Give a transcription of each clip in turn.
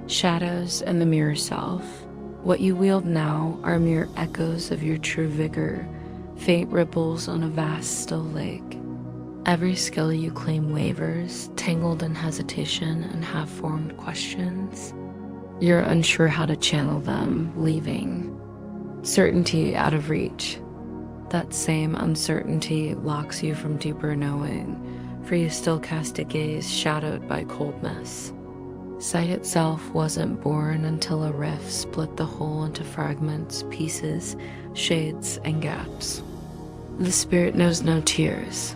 Shadows and the mirror self. What you wield now are mere echoes of your true vigor, faint ripples on a vast still lake. Every skill you claim wavers, tangled in hesitation and half-formed questions. You're unsure how to channel them, leaving certainty out of reach. That same uncertainty locks you from deeper knowing, for you still cast a gaze shadowed by coldness. Sight itself wasn't born until a rift split the whole into fragments, pieces, shades, and gaps. The spirit knows no tears.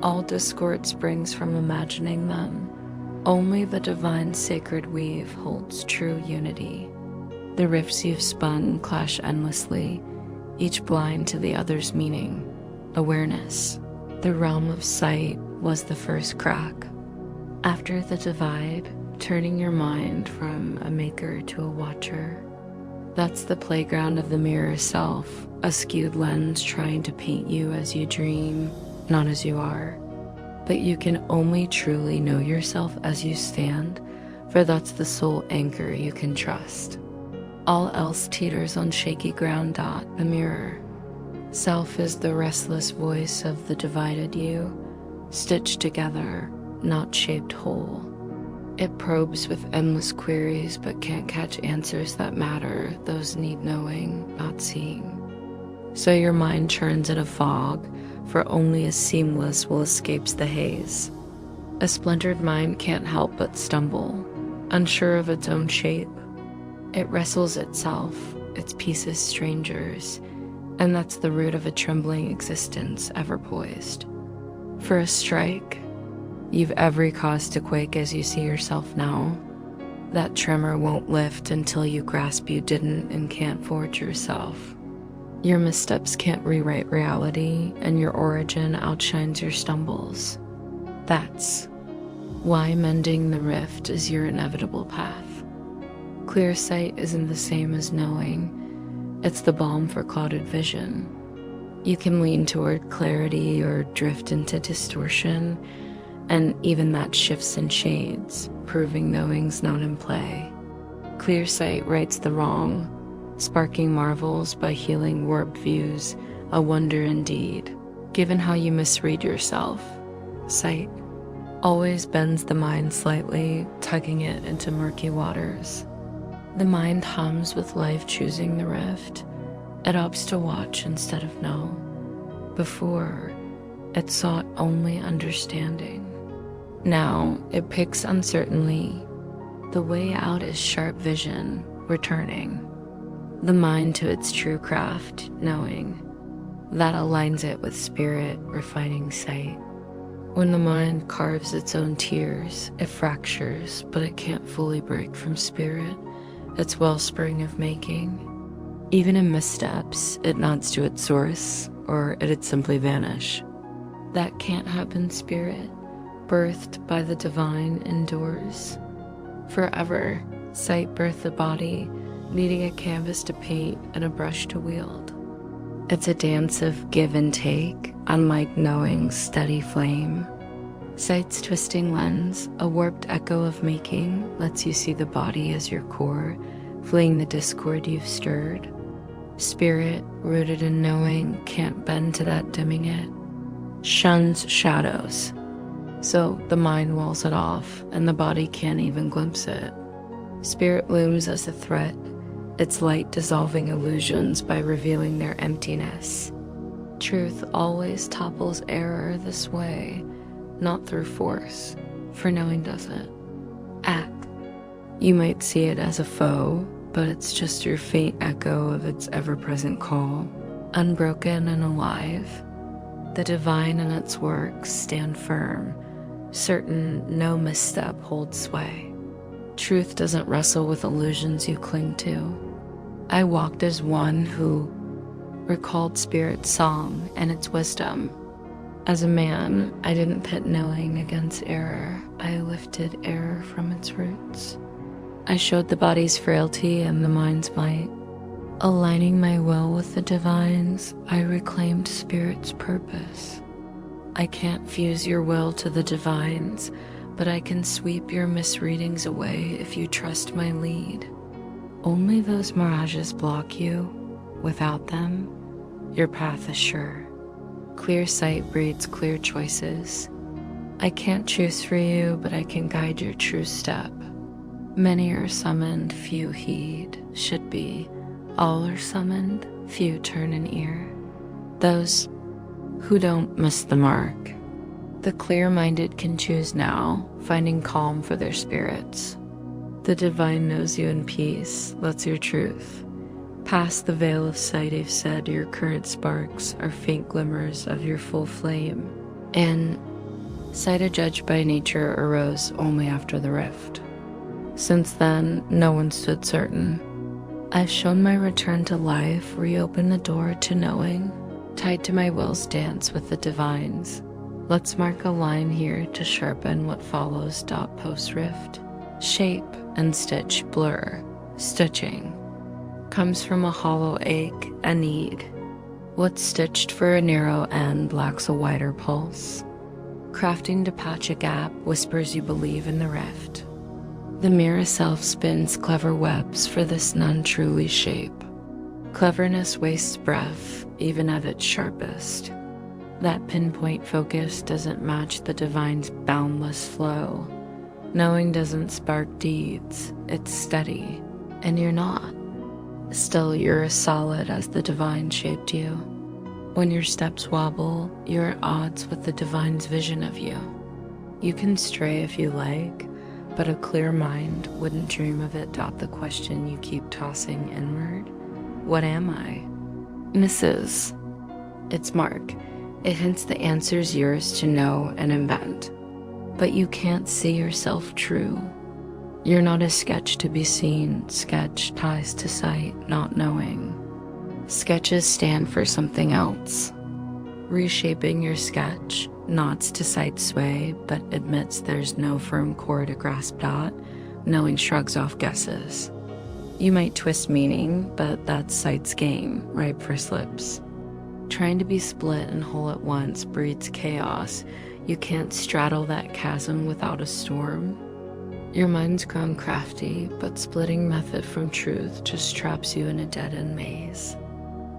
All discord springs from imagining them. Only the divine sacred weave holds true unity. The rifts you've spun clash endlessly, each blind to the other's meaning. Awareness, the realm of sight, was the first crack. After the divide, turning your mind from a maker to a watcher. That's the playground of the mirror self, a skewed lens trying to paint you as you dream, not as you are. But you can only truly know yourself as you stand, for that's the sole anchor you can trust. All else teeters on shaky ground. The mirror. Self is the restless voice of the divided you, stitched together, not shaped whole. It probes with endless queries but can't catch answers that matter, those need knowing, not seeing. So your mind churns in a fog, for only a seamless will escapes the haze. A splintered mind can't help but stumble, unsure of its own shape. It wrestles itself, its pieces strangers, and that's the root of a trembling existence ever poised. For a strike, you've every cause to quake as you see yourself now. That tremor won't lift until you grasp you didn't and can't forge yourself. Your missteps can't rewrite reality, and your origin outshines your stumbles. That's why mending the rift is your inevitable path. Clear sight isn't the same as knowing. It's the balm for clouded vision. You can lean toward clarity or drift into distortion, and even that shifts in shades, proving knowing's not in play. Clear sight rights the wrong, sparking marvels by healing warped views, a wonder indeed, given how you misread yourself. Sight always bends the mind slightly, tugging it into murky waters. The mind hums with life choosing the rift. It opts to watch instead of know. Before, it sought only understanding. Now, it picks uncertainly. The way out is sharp vision, returning. The mind to its true craft, knowing. That aligns it with spirit, refining sight. When the mind carves its own tears, it fractures, but it can't fully break from spirit, its wellspring of making. Even in missteps, it nods to its source, or it'd simply vanish. That can't happen spirit, birthed by the divine endures. Forever, sight birthed the body, needing a canvas to paint and a brush to wield. It's a dance of give and take, unlike knowing's steady flame. Sight's twisting lens, a warped echo of making, lets you see the body as your core, fleeing the discord you've stirred. Spirit, rooted in knowing, can't bend to that dimming it. Shuns shadows. So the mind walls it off, and the body can't even glimpse it. Spirit looms as a threat, its light dissolving illusions by revealing their emptiness. Truth always topples error this way, not through force, for knowing doesn't act. You might see it as a foe, but it's just your faint echo of its ever-present call, unbroken and alive. The divine in its works stand firm, certain no misstep holds sway. Truth doesn't wrestle with illusions you cling to. I walked as one who recalled spirit's song and its wisdom. As a man, I didn't pit knowing against error. I lifted error from its roots. I showed the body's frailty and the mind's might. Aligning my will with the divine's, I reclaimed spirit's purpose. I can't fuse your will to the divine's, but I can sweep your misreadings away if you trust my lead. Only those mirages block you. Without them, your path is sure. Clear sight breeds clear choices. I can't choose for you, but I can guide your true step. Many are summoned, few heed. Should be, all are summoned, few turn an ear. Those who don't miss the mark. The clear-minded can choose now, finding calm for their spirits. The divine knows you in peace, that's your truth. Past the veil of sight, I've said your current sparks are faint glimmers of your full flame. And sight adjudged by nature arose only after the rift. Since then, no one stood certain. I've shown my return to life, reopened the door to knowing, tied to my will's dance with the divines. Let's mark a line here to sharpen what follows. Dot post rift. Shape and stitch blur. Stitching comes from a hollow ache, a need. What's stitched for a narrow end lacks a wider pulse. Crafting to patch a gap whispers you believe in the rift. The mirror self spins clever webs for this none truly shape. Cleverness wastes breath, even at its sharpest. That pinpoint focus doesn't match the divine's boundless flow. Knowing doesn't spark deeds, it's steady, and you're not. Still, you're as solid as the divine shaped you. When your steps wobble, you're at odds with the divine's vision of you. You can stray if you like, but a clear mind wouldn't dream of it. The question you keep tossing inward. What am I? Mrs. It's Mark. It hints the answer's yours to know and invent. But you can't see yourself true. You're not a sketch to be seen. Sketch ties to sight, not knowing. Sketches stand for something else. Reshaping your sketch nods to sight sway, but admits there's no firm core to grasp. Knowing shrugs off guesses. You might twist meaning, but that's sight's game, ripe for slips. Trying to be split and whole at once breeds chaos. You can't straddle that chasm without a storm. Your mind's grown crafty, but splitting method from truth just traps you in a dead-end maze.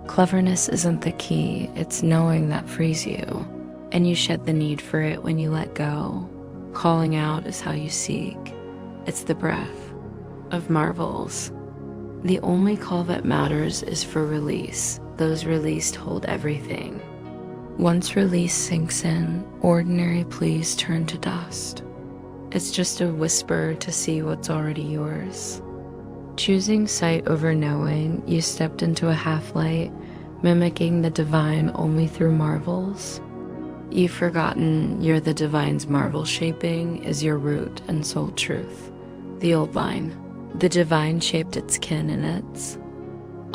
Cleverness isn't the key, it's knowing that frees you, and you shed the need for it when you let go. Calling out is how you seek. It's the breath of marvels. The only call that matters is for release. Those released hold everything. Once release sinks in, ordinary pleas turn to dust. It's just a whisper to see what's already yours. Choosing sight over knowing, you stepped into a half-light, mimicking the divine only through marvels. You've forgotten you're the divine's marvel shaping is your root and soul truth. The old line, the divine shaped its kin in its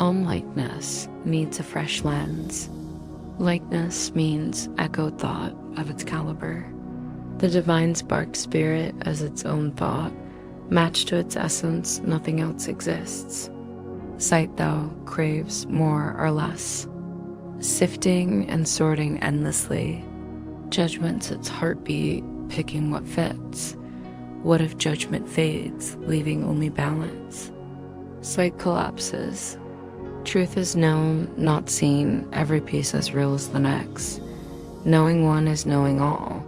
own likeness, needs a fresh lens. Likeness means echoed thought of its caliber. The divine sparked spirit as its own thought, matched to its essence, nothing else exists. Sight, though, craves more or less, sifting and sorting endlessly. Judgment's its heartbeat, picking what fits. What if judgment fades, leaving only balance? Sight collapses. Truth is known, not seen, every piece as real as the next. Knowing one is knowing all.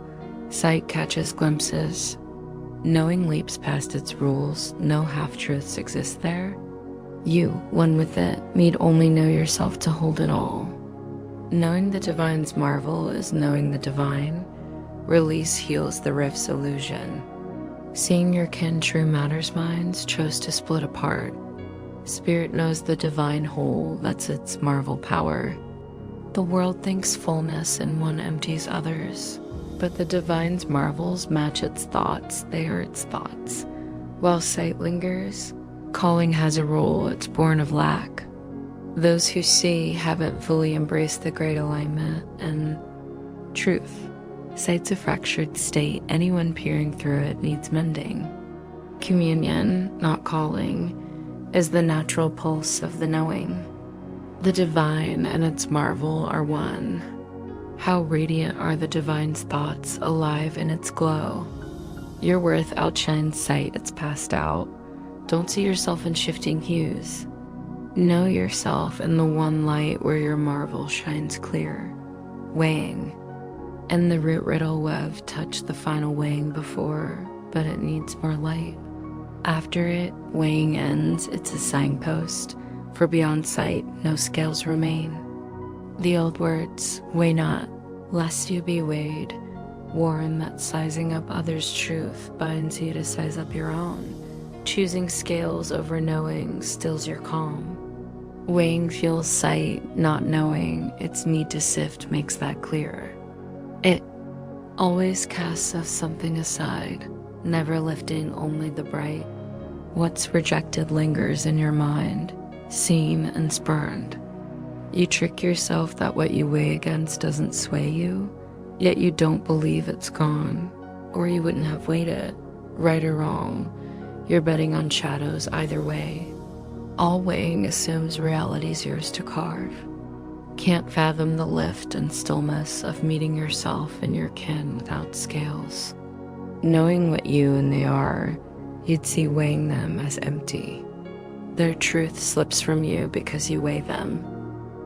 Sight catches glimpses. Knowing leaps past its rules, no half-truths exist there. You, one with it, need only know yourself to hold it all. Knowing the divine's marvel is knowing the divine. Release heals the rift's illusion. Seeing your kin true matters minds chose to split apart. Spirit knows the divine whole, that's its marvel power. The world thinks fullness and one empties others. But the divine's marvels match its thoughts, they are its thoughts. While sight lingers, calling has a rule, it's born of lack. Those who see haven't fully embraced the great alignment and truth. Sight's a fractured state, anyone peering through it needs mending. Communion, not calling, is the natural pulse of the knowing. The divine and its marvel are one. How radiant are the divine's thoughts, alive in its glow. Your worth outshines sight it's passed out. Don't see yourself in shifting hues. Know yourself in the one light where your marvel shines clear. Weighing. And the root riddle web touched the final weighing before, but it needs more light. After it, weighing ends, it's a signpost, for beyond sight, no scales remain. The old words, weigh not, lest you be weighed, warn that sizing up others' truth binds you to size up your own. Choosing scales over knowing stills your calm. Weighing fuels sight, not knowing its need to sift makes that clearer. It always casts us something aside, never lifting only the bright. What's rejected lingers in your mind, seen and spurned. You trick yourself that what you weigh against doesn't sway you, yet you don't believe it's gone, or you wouldn't have weighed it. Right or wrong, you're betting on shadows either way. All weighing assumes reality's yours to carve. Can't fathom the lift and stillness of meeting yourself and your kin without scales. Knowing what you and they are, you'd see weighing them as empty. Their truth slips from you because you weigh them.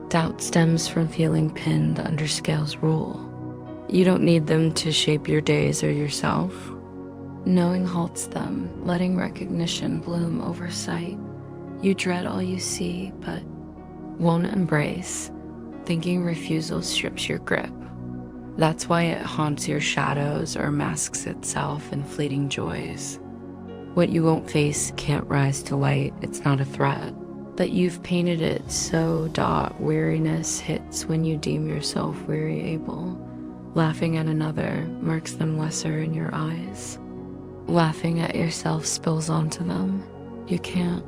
Doubt stems from feeling pinned under scales' rule. You don't need them to shape your days or yourself. Knowing halts them, letting recognition bloom over sight. You dread all you see, but won't embrace. Thinking refusal strips your grip. That's why it haunts your shadows or masks itself in fleeting joys. What you won't face can't rise to light, it's not a threat. But you've painted it so weariness hits when you deem yourself weary able. Laughing at another marks them lesser in your eyes. Laughing at yourself spills onto them. You can't.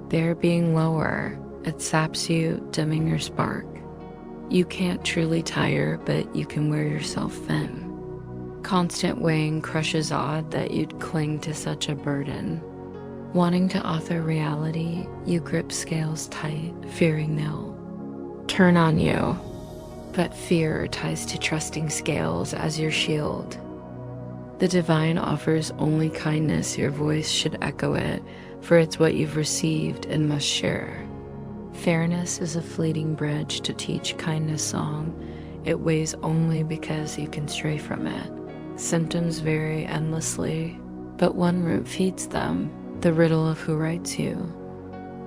They're being lower. It saps you, dimming your spark. You can't truly tire, but you can wear yourself thin. Constant weighing crushes odd that you'd cling to such a burden. Wanting to author reality, you grip scales tight, fearing they'll turn on you. But fear ties to trusting scales as your shield. The divine offers only kindness, your voice should echo it, for it's what you've received and must share. Fairness is a fleeting bridge to teach kindness song. It weighs only because you can stray from it. Symptoms vary endlessly, but one root feeds them, the riddle of who writes you.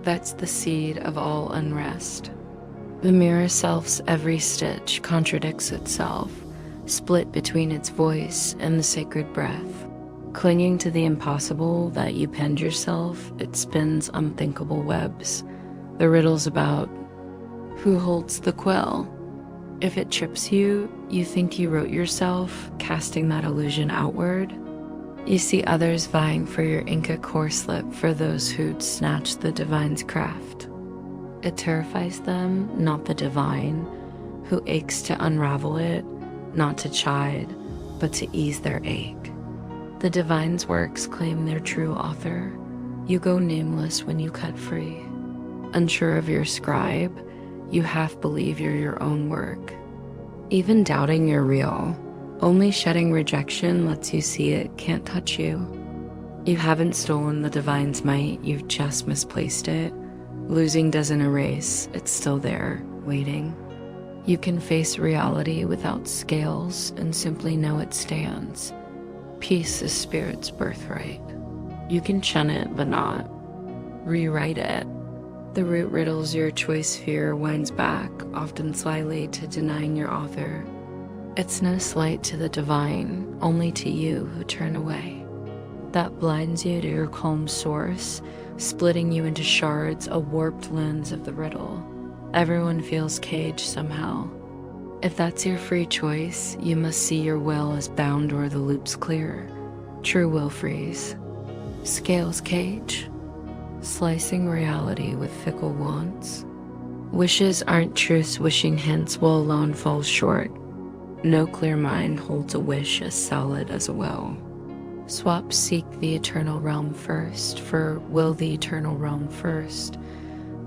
That's the seed of all unrest. The mirror self's every stitch contradicts itself, split between its voice and the sacred breath. Clinging to the impossible that you penned yourself, it spins unthinkable webs. The riddle's about who holds the quill. If it trips you, you think you wrote yourself, casting that illusion outward. You see others vying for your Inca corslip for those who'd snatched the divine's craft. It terrifies them, not the divine, who aches to unravel it, not to chide, but to ease their ache. The divine's works claim their true author. You go nameless when you cut free. Unsure of your scribe, you half believe you're your own work. Even doubting you're real, only shedding rejection lets you see it can't touch you. You haven't stolen the divine's might, you've just misplaced it. Losing doesn't erase, it's still there, waiting. You can face reality without scales and simply know it stands. Peace is spirit's birthright. You can chun it, but not rewrite it. The root riddles your choice fear winds back, often slyly, to denying your author. It's no slight to the divine, only to you who turn away. That blinds you to your calm source, splitting you into shards, a warped lens of the riddle. Everyone feels caged somehow. If that's your free choice, you must see your will as bound or the loop's clear. True will freeze. Scales cage. Slicing reality with fickle wants. Wishes aren't truths, wishing hence will alone fall short. No clear mind holds a wish as solid as a will. Swaps seek the eternal realm first, for will the eternal realm first.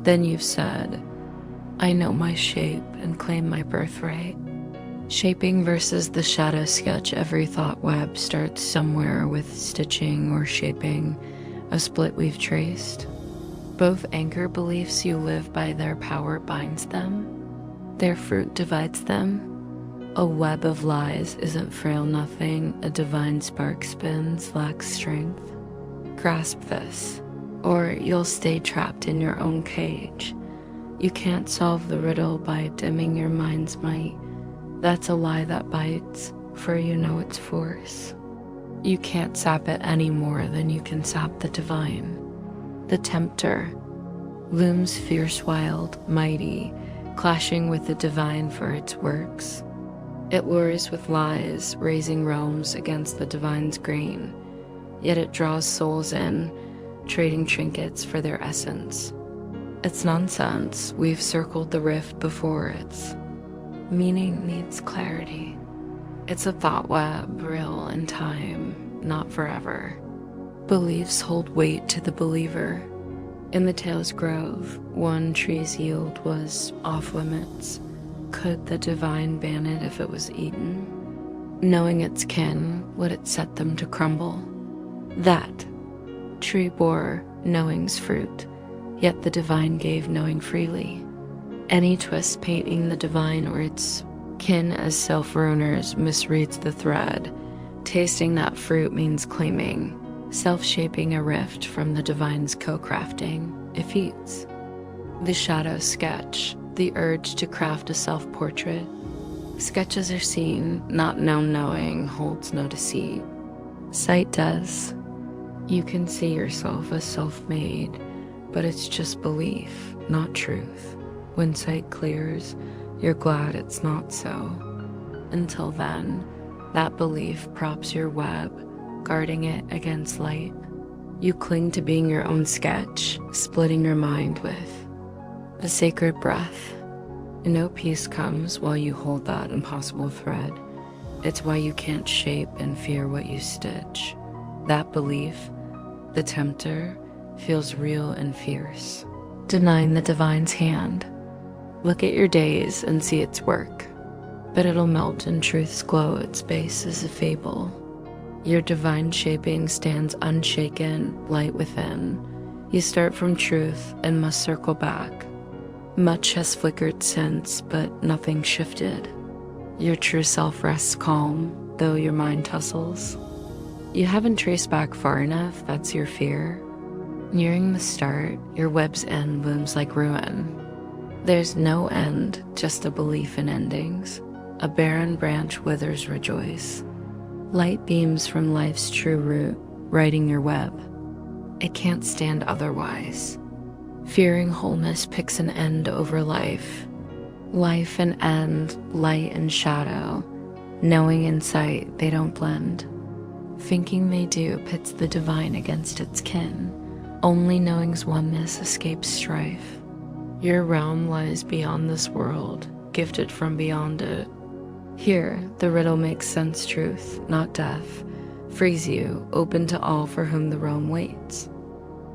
Then you've said, I know my shape and claim my birthright. Shaping versus the shadow sketch, every thought web starts somewhere with stitching or shaping, a split we've traced. Both anchor beliefs you live by, their power binds them, their fruit divides them. A web of lies isn't frail nothing, a divine spark spins, lacks strength. Grasp this, or you'll stay trapped in your own cage. You can't solve the riddle by dimming your mind's might. That's a lie that bites, for you know its force. You can't sap it any more than you can sap the divine. The tempter looms fierce, wild, mighty, clashing with the divine for its works. It lures with lies, raising realms against the divine's grain, yet it draws souls in, trading trinkets for their essence. It's nonsense. We've circled the rift before. Its meaning needs clarity. It's a thought web, real in time, not forever. Beliefs hold weight to the believer. In the tale's grove, one tree's yield was off limits. Could the divine ban it if it was eaten? Knowing its kin, would it set them to crumble? That tree bore knowing's fruit, yet the divine gave knowing freely. Any twist painting the divine or its kin as self-ruiners misreads the thread. Tasting that fruit means claiming, self-shaping a rift from the divine's co-crafting. It feeds. The shadow sketch, the urge to craft a self-portrait. Sketches are seen, not known. Knowing holds no deceit. Sight does. You can see yourself as self-made, but it's just belief, not truth. When sight clears, you're glad it's not so. Until then, that belief props your web, guarding it against light. You cling to being your own sketch, splitting your mind with the sacred breath. No peace comes while you hold that impossible thread. It's why you can't shape and fear what you stitch. That belief, the tempter, feels real and fierce. Denying the divine's hand. Look at your days and see its work, but it'll melt in truth's glow. Its base is a fable. Your divine shaping stands unshaken, light within. You start from truth and must circle back. Much has flickered since, but nothing shifted. Your true self rests calm, though your mind tussles. You haven't traced back far enough, that's your fear. Nearing the start, your web's end looms like ruin. There's no end, just a belief in endings. A barren branch withers, rejoice. Light beams from life's true root, writing your web. It can't stand otherwise. Fearing wholeness picks an end over life. Life and end, light and shadow. Knowing and sight, they don't blend. Thinking they do pits the divine against its kin. Only knowing's oneness escapes strife. Your realm lies beyond this world, gifted from beyond it. Here, the riddle makes sense. Truth, not death, frees you, open to all for whom the realm waits.